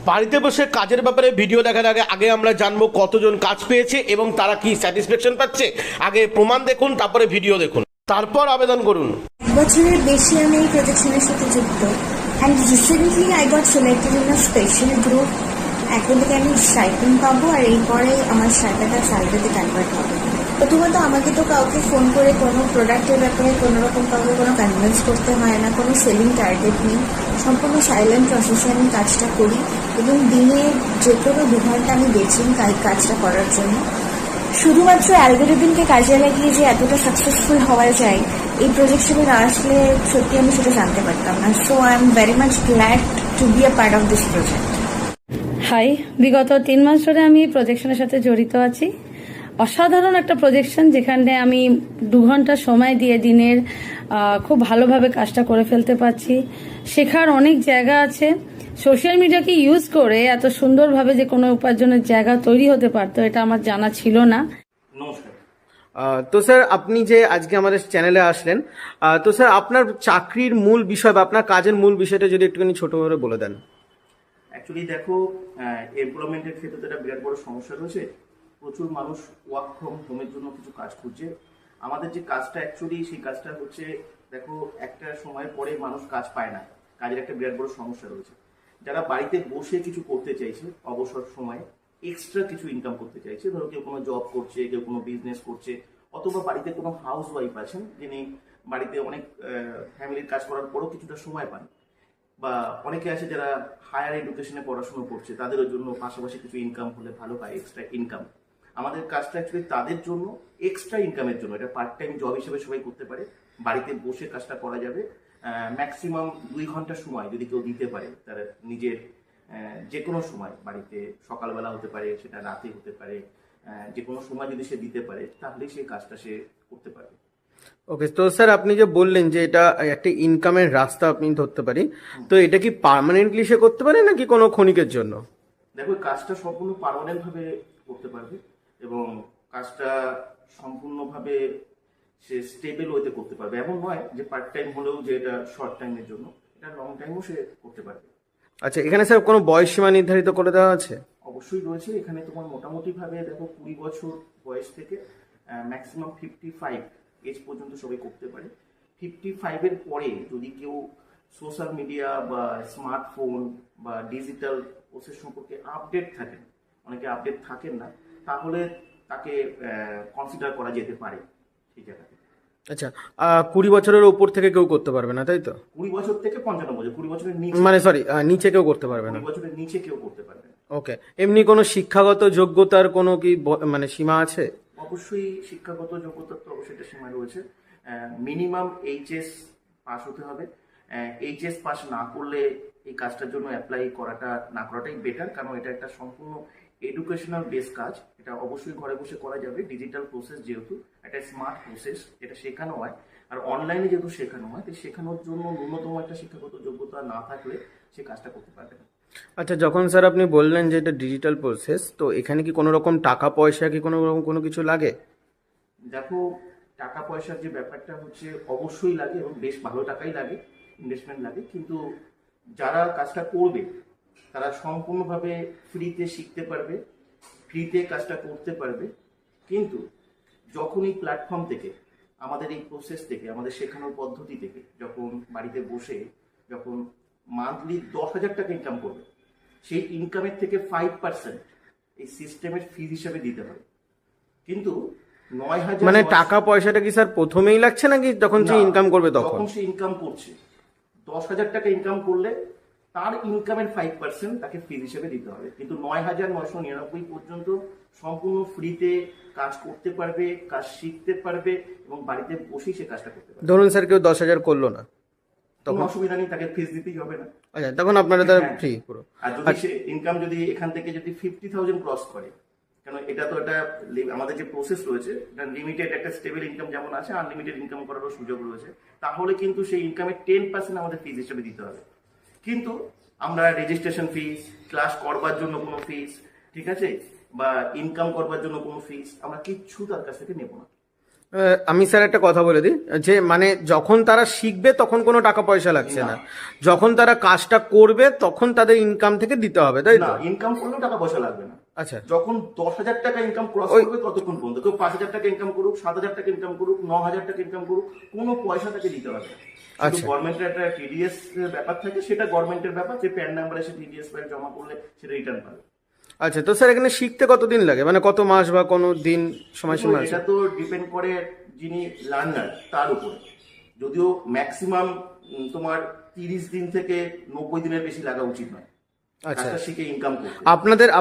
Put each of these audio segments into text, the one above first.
বাড়িতে বসে কাজের ব্যাপারে ভিডিও দেখার আগে আগে আমরা জানবো কতজন কাজ পেয়েছে এবং তারা কি স্যাটিসফ্যাকশন পাচ্ছে। আগে প্রমাণ দেখুন, তারপরে ভিডিও দেখুন, তারপর আবেদন করুন। বছরের বেশি আমি এই প্রজেকশনের সাথে যুক্ত and recently I got selected in a special group. এখন থেকে আমি স্টাইপেন্ড পাবো আর এরপরে আমার স্টাইপেন্ডটা স্যালারিতে কনভার্ট হবে। প্রথমত আমাকে তো কাউকে ফোন করে কোনো প্রোডাক্টের ব্যাপারে কোনো রকম কাউকে কোনো কনভিন্স করতে হয় না, কোনো সেলিং টার্গেট নেই। সম্পূর্ণ সাইলেন্ট প্রসেসে আমি কাজটা করি এবং দিনে যে কোনো 2 ঘন্টা আমি বেছি কাজটা করার জন্য। শুধুমাত্র অ্যালগরিদমকে কাজে লাগিয়ে যে এতটা সাকসেসফুল হওয়া যায় এই প্রজেকশনে না আসলে সত্যি আমি সেটা জানতে পারতাম না। So I am very much glad to be a part of this project. Hi, বিগত 3 মাস ধরে আমি এই প্রজেকশনের সাথে জড়িত আছি। অসাধারণ একটা প্রজেকশন, যেখানে আমি 2 ঘন্টা সময় দিয়ে দিনের খুব ভালোভাবে কাজটা করে ফেলতে পারছি। শেখার অনেক জায়গা আছে। সোশ্যাল মিডিয়াকে ইউজ করে এত সুন্দরভাবে যে কোনো উপার্জনের জায়গা তৈরি হতে পারতো, এটা আমার জানা ছিল না। নমস্কার। তো স্যার, আপনি যে আজকে আমাদের চ্যানেলে আসলেন, তো স্যার আপনার চাকরির মূল বিষয় বা আপনার কাজের মূল বিষয়টা যদি একটুখানি ছোট করে বলে দেন। অ্যাকচুয়ালি দেখো, এমপ্লয়মেন্টের ক্ষেত্রে তো একটা বিরাট বড় সমস্যা রয়েছে। প্রচুর মানুষ ওয়ার্ক ফ্রম হোমের জন্য কিছু কাজ খুঁজছে। আমাদের যে কাজটা অ্যাকচুয়ালি সেই কাজটা হচ্ছে, দেখো একটা সময়ের পরে মানুষ কাজ পায় না, কাজের একটা বিরাট বড় সমস্যা রয়েছে। যারা বাড়িতে বসে কিছু করতে চাইছে, অবসর সময়ে এক্সট্রা কিছু ইনকাম করতে চাইছে, ধরো কেউ কোনো জব করছে, কেউ কোনো বিজনেস করছে, অথবা বাড়িতে কোনো হাউস ওয়াইফ আছেন যিনি বাড়িতে অনেক ফ্যামিলির কাজ করার পরও কিছুটা সময় পান, বা অনেকে আছে যারা হায়ার এডুকেশনে পড়াশোনা করছে, তাদের জন্য পাশাপাশি কিছু ইনকাম হলে ভালো হয়, এক্সট্রা ইনকাম। আমাদের কাজটা অ্যাকচুয়ালি তাদের জন্য, এক্সট্রা ইনকামের জন্য। এটা পার্ট টাইম জব হিসেবে সবাই করতে পারে, বাড়িতে বসে কাজটা করা যাবে। ম্যাক্সিমাম 2 ঘন্টা সময় যদি কেউ দিতে পারে তার নিজের, যে কোনো সময় বাড়িতে, সকালবেলা হতে পারে, সেটা রাতে হতে পারে, যে কোনো সময় যদি সে দিতে পারে, তাহলেই সেই কাজটা সে করতে পারবে। ওকে, তো স্যার আপনি যে বললেন যে এটা একটা ইনকামের রাস্তা আপনি ধরতে পারি, তো এটা কি পার্মানেন্টলি সে করতে পারে নাকি কোনো ক্ষণিকের জন্য? দেখো, কাজটা সম্পূর্ণ পার্মানেন্ট ভাবে করতে পারবে এবং কাজটা সম্পূর্ণভাবে সে স্টেবল ওয়েতে করতে পারবে। এমন নয় যে পার্ট টাইম হলেও যে এটা শর্ট টাইমের জন্য, এটা লং টাইমও সে করতে পারবে। আচ্ছা, এখানে স্যার কোনো বয়স সীমা নির্ধারিত করে দেওয়া আছে? অবশ্যই রয়েছে। এখানে তোমার মোটামুটি ভাবে দেখো 20 বছর বয়স থেকে ম্যাক্সিমাম 55 এজ পর্যন্ত সবাই করতে পারে। 55 এর পরে যদি কেউ সোশ্যাল মিডিয়া বা স্মার্টফোন বা ডিজিটাল প্রসেস সম্পর্কে আপডেট থাকেন, অনেকে আপডেট থাকেন না, তাহলে তাকে কনসিডার করা যেতে পারে সেই জায়গাতে। আচ্ছা, 20 বছরের উপর থেকে কেউ করতে পারবে না, তাই তো? 20 বছর থেকে 55 বছর, 20 বছরের নিচে, মানে সরি, নিচে কেউ করতে পারবে না। 20 বছরের নিচে কেউ করতে পারবে না। ওকে, এমনি কোনো শিক্ষাগত যোগ্যতার কোনো কি মানে সীমা আছে? অবশ্যই শিক্ষাগত যোগ্যতার তো অবশ্যই একটা সীমা রয়েছে। মিনিমাম এইচএস পাস হতে হবে। এইচএস পাস না করলে এই কাজটার জন্য অ্যাপ্লাই করাটা না করাটাই বেটার, কারণ এটা একটা সম্পূর্ণ এডুকেশনাল বেস কাজ। এটা অবশ্যই ঘরে বসে করা যাবে। ডিজিটাল প্রসেস যেহেতু একটা স্মার্ট প্রসেস, এটা শেখানো হয়, আর অনলাইনে যেহেতু শেখানো হয়, তো শেখানোর জন্য ন্যূনতম একটা শিক্ষাগত যোগ্যতা না থাকলে সে কাজটা করতে পারবে না। আচ্ছা, যখন স্যার আপনি বললেন যে এটা ডিজিটাল প্রসেস, তো এখানে কি কোনো রকম টাকা পয়সা কি কোনো রকম কোনো কিছু লাগে? দেখো, টাকা পয়সার যে ব্যাপারটা হচ্ছে অবশ্যই লাগে এবং বেশ ভালো টাকাই লাগে, ইনভেস্টমেন্ট লাগে, কিন্তু যারা কাজটা করবে তারা সম্পূর্ণভাবে ফ্রিতে শিখতে পারবে, ফ্রিতে কাজটা করতে পারবে। কিন্তু যখন এই প্ল্যাটফর্ম থেকে, আমাদের এই প্রসেস থেকে, আমাদের শেখানোর পদ্ধতি থেকে যখন বাড়িতে বসে যখন মান্থলি 10,000 টাকা ইনকাম করবে, সেই ইনকামের থেকে 5% এই সিস্টেমের ফিজ হিসাবে দিতে হবে। কিন্তু 9,000, মানে টাকা পয়সাটা কি স্যার প্রথমেই লাগছে নাকি যখন সে ইনকাম করবে তখন? যখন সে ইনকাম করছে, 10,000 টাকা ইনকাম করলে তার ইনকামের 5% তাকে ফিজ হিসেবে দিতে হবে। কিন্তু 9,999 পর্যন্ত সম্পূর্ণ ফ্রিতে কাজ করতে পারবে, কাজ শিখতে পারবে এবং বাড়িতে বসেই সে কাজটা করতে পারবে। ধরুন স্যার কেউ 10,000 করলো না, কোনো অসুবিধা নেই, তাকে ফিজ দিতেই হবে না। আচ্ছা, তখন আপনারা তার হ্যাঁ। ফ্রি পুরো। আর যদি সে ইনকাম যদি এখান থেকে যদি 50,000 ক্রস করে, কারণ এটা তো এটা আমাদের যে প্রসেস রয়েছে, এটা লিমিটেড একটা স্টেবল ইনকাম যেমন আছে, আনলিমিটেড ইনকাম করারও সুযোগ রয়েছে, তাহলে কিন্তু সেই ইনকামের 10% আমাদের ফিজ হিসেবে দিতে হবে। কিন্তু আমরা রেজিস্ট্রেশন ফিস, ক্লাস করবার জন্য কোনো ফিস, ঠিক আছে, বা ইনকাম করবার জন্য কোনো ফিস, আমরা কিচ্ছু তার কাছ থেকে নেব না। আমি স্যার একটা কথা বলে দিই যে মানে যখন তারা শিখবে তখন কোনো টাকা পয়সা লাগছে না, যখন তারা কাজটা করবে তখন তাদের ইনকাম থেকে দিতে হবে, তাই না, তো? ইনকাম করলেও টাকা পয়সা লাগবে না। আচ্ছা, যখন 10,000 টাকা ইনকাম ক্রস ওই- করবে ততক্ষণ পর্যন্ত, কেউ 5,000 টাকা ইনকাম করুক, 7,000 টাকা ইনকাম করুক, 9,000 টাকা ইনকাম করুক, কোনো পয়সা তাকে দিতে হবে না। আচ্ছা। গভর্নমেন্টের একটা টিডিএস ব্যাপার থাকে, সেটা গভর্নমেন্টের ব্যাপার, যে প্যান নাম্বারে সে টিডিএস ফাইল জমা করলে সেটা রিটার্ন পাবে। আচ্ছা, তো স্যার এখানে শিখতে কতদিন লাগে, মানে কত মাস বা কোনো দিন সময়সীমা আছে? এটা তো ডিপেন্ড করে যিনি লার্নার তার উপরে। যদিও ম্যাক্সিমাম তোমার 30 দিন থেকে 90 দিনের বেশি লাগা উচিত নয় আচ্ছা, কাজটা শিখে ইনকাম করতে।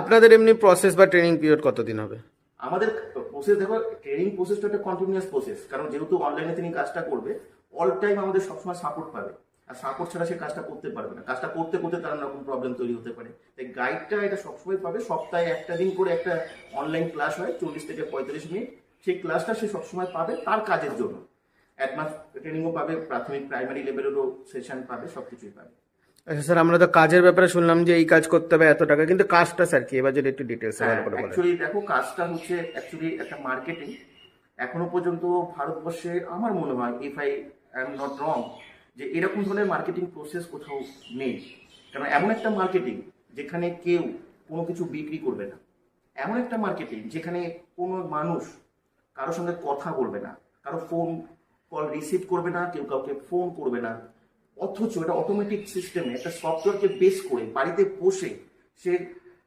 আপনাদের এমনি প্রসেস বা ট্রেনিং পিরিয়ড কতদিন হবে? আমাদের প্রসেস দেখো, ট্রেনিং প্রসেসটা একটা কন্টিনিউয়াস প্রসেস, কারণ যেহেতু অনলাইনে তিনি কাজটা করবে, অল টাইম আমাদের সবসময় সাপোর্ট পাবে। আর সাপোর্ট ছাড়া সে কাজটা করতে পারবে না, কাজটা করতে করতে তার রকম প্রবলেম তৈরি হতে পারে। তাই গাইডটা এটা সবসময় পাবে, সপ্তাহে একটা দিন করে একটা অনলাইন ক্লাস হয় 40 থেকে 45 মিনিট, সেই ক্লাসটা সে সবসময় পাবে তার কাজের জন্য। অ্যাডভান্স ট্রেনিংও পাবে, প্রাথমিক প্রাইমারি লেভেলেরও সেশন পাবে, সবকিছুই পাবে। আচ্ছা স্যার, আমরা তো কাজের ব্যাপারে শুনলাম যে এই কাজ করতে হবে এত টাকা, কিন্তু কাজটা স্যার কি, এবার যদি একটু ডিটেলস ভালো করে বলেন। অ্যাকচুয়ালি দেখো, কাজটা হচ্ছে অ্যাকচুয়ালি একটা মার্কেটিং। এখনো পর্যন্ত ভারতবর্ষে আমার মনে হয়, if I am not wrong, যে এরকম ধরনের মার্কেটিং প্রসেস কোথাও নেই। কারণ এমন একটা মার্কেটিং যেখানে কেউ কোনো কিছু বিক্রি করবে না, এমন একটা মার্কেটিং যেখানে কোনো মানুষ কারোর সঙ্গে কথা বলবে না, কারো ফোন কল রিসিভ করবে না, কেউ কাউকে ফোন করবে না, অথচ এটা অটোমেটিক সিস্টেমে একটা সফটওয়্যারকে বেস করে বাড়িতে বসে সে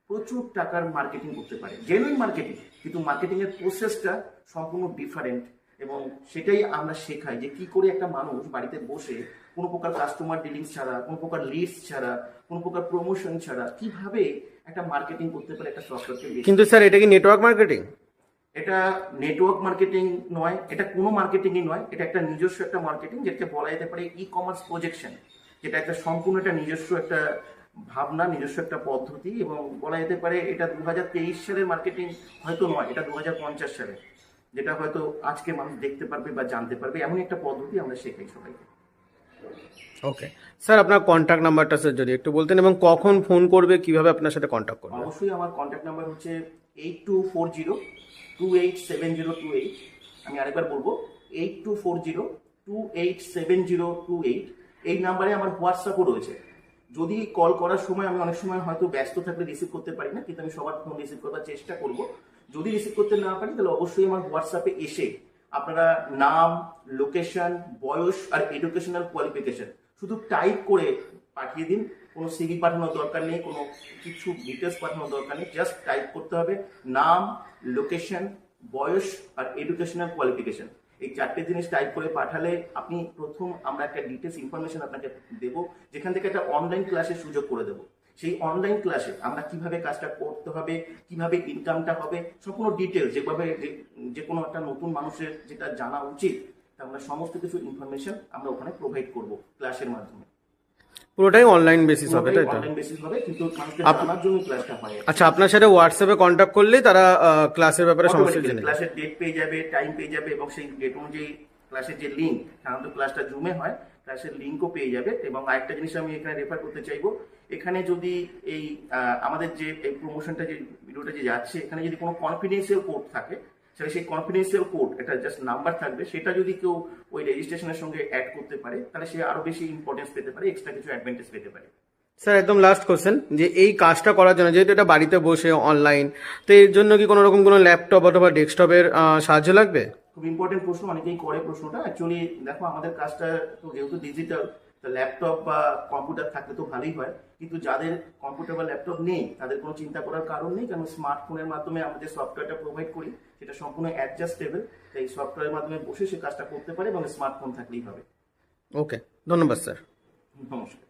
প্রচুর টাকার মার্কেটিং করতে পারে, জেনুইন মার্কেটিং। কিন্তু মার্কেটিং এর প্রসেসটা সম্পূর্ণ ডিফারেন্ট, এবং সেটাই আমরা শেখাই যে কি করে একটা মানুষ বাড়িতে বসে কোনো প্রকার কাস্টমার ডিলিংস ছাড়া, কোনো প্রকার লিডস ছাড়া, কোনো প্রকার প্রমোশন ছাড়া কিভাবে একটা মার্কেটিং করতে পারে একটা সফটওয়্যারকে বেস। কিন্তু স্যার এটা কি নেটওয়ার্ক মার্কেটিং? এটা নেটওয়ার্ক মার্কেটিং নয়, এটা কোনো মার্কেটিংই নয়, এটা একটা নিজস্ব একটা মার্কেটিং, যেটাকে বলা যেতে পারে ই কমার্স প্রজেকশন, যেটা একটা সম্পূর্ণ একটা নিজস্ব একটা ভাবনা, নিজস্ব একটা পদ্ধতি, এবং বলা যেতে পারে এটা 2023 সালের মার্কেটিং হয়তো নয়, এটা 2050 সালে, যেটা হয়তো আজকে মানুষ দেখতে পারবে বা জানতে পারবে, এমন একটা পদ্ধতি আমরা শেখাই সবাইকে। ওকে স্যার, আপনার কন্ট্যাক্ট নাম্বারটা স্যার যদি একটু বলতেন, এবং কখন ফোন করবে, কিভাবে আপনার সাথে কন্ট্যাক্ট করবে? অবশ্যই আমার কন্ট্যাক্ট নাম্বার হচ্ছে 8240287028। আমি আরেকবার বলবো, 8240287028। এই নাম্বারে আমার হোয়াটসঅ্যাপও রয়েছে। যদি কল করার সময় আমি অনেক সময় হয়তো ব্যস্ত থাকলে রিসিভ করতে পারি না, কিন্তু আমি সবার ফোন রিসিভ করার চেষ্টা করব। যদি রিসিভ করতে না পারি তাহলে অবশ্যই আমার হোয়াটসঅ্যাপে এসে আপনারা নাম, লোকেশন, বয়স আর এডুকেশনাল কোয়ালিফিকেশন শুধু টাইপ করে পাঠিয়ে দিন। কোনো সিভি পাঠানোর দরকার নেই, কোনো কিছু ডিটেলস পাঠানোর দরকার নেই, জাস্ট টাইপ করতে হবে নাম, লোকেশন, বয়স আর এডুকেশনাল কোয়ালিফিকেশন। এই 4টে জিনিস টাইপ করে পাঠালে আপনি প্রথম আমরা একটা ডিটেলস ইনফরমেশন আপনাকে দেব, যেখান থেকে একটা অনলাইন ক্লাসের সুযোগ করে দেবো। সেই অনলাইন ক্লাসে আমরা কিভাবে কাজটা করতে হবে, কিভাবে ইনকামটা হবে, সম্পূর্ণ ডিটেলস, যেভাবে যে কোনো একটা নতুন মানুষের যেটা জানা উচিত, তা আমরা সমস্ত কিছু ইনফরমেশন আমরা ওখানে প্রোভাইড করব ক্লাসের মাধ্যমে। পুরোটাই অনলাইন বেসিস হবে, তাই তো? অনলাইন বেসিস হবে, কিন্তু মানুষকে জানার জন্য ক্লাসটা হয়। আচ্ছা, আপনার সাথে হোয়াটসঅ্যাপে কন্ট্যাক্ট করলেই তারা ক্লাসের ব্যাপারে সমস্ত জেনে নেবে। ক্লাসের ডেট পেয়ে যাবে, টাইম পেয়ে যাবে, এবং সেই ডেট অনুযায়ী ক্লাসের যে লিঙ্ক, সাধারণত ক্লাসটা জুমে হয়, ক্লাসের লিঙ্কও পেয়ে যাবে। এবং আরেকটা জিনিস আমি এখানে রেফার করতে চাইবো, এখানে যদি এই আমাদের যে এই প্রমোশনটা, যে ভিডিওটা যে যাচ্ছে, এখানে যদি কোনো কনফিডেন্সিয়াল কোড থাকে, তাহলে সেই কনফিডেন্সিয়াল কোড, এটা জাস্ট নাম্বার থাকবে, সেটা যদি কেউ ওই রেজিস্ট্রেশনের সঙ্গে অ্যাড করতে পারে, তাহলে সে আরো বেশি ইম্পর্টেন্স পেতে পারে, এক্সট্রা কিছু অ্যাডভান্টেজ পেতে পারে। স্যার একদম লাস্ট কোশ্চেন, যে এই কাজটা করার জন্য, যেহেতু এটা বাড়িতে বসে অনলাইন, তো এর জন্য কি কোনো রকম কোনো ল্যাপটপ অথবা ডেস্কটপের সাহায্য লাগবে? খুব ইম্পর্টেন্ট প্রশ্ন, অনেকেই করে প্রশ্নটা। অ্যাকচুয়ালি দেখো, আমাদের কাজটা তো যেহেতু ডিজিটাল, তো ল্যাপটপ বা কম্পিউটার থাকলে তো ভালোই হয়, কিন্তু যাদের কম্পিউটার বা ল্যাপটপ নেই তাদের কোনো চিন্তা করার কারণ নেই, কারণ স্মার্টফোনের মাধ্যমে আমাদের সফটওয়্যারটা প্রোভাইড করি, সেটা সম্পূর্ণ অ্যাডজাস্টেবল। তাই সফটওয়্যারের মাধ্যমে বসে সে কাজটা করতে পারে, এবং স্মার্টফোন থাকলেই হবে। ওকে, ধন্যবাদ স্যার। নমস্কার।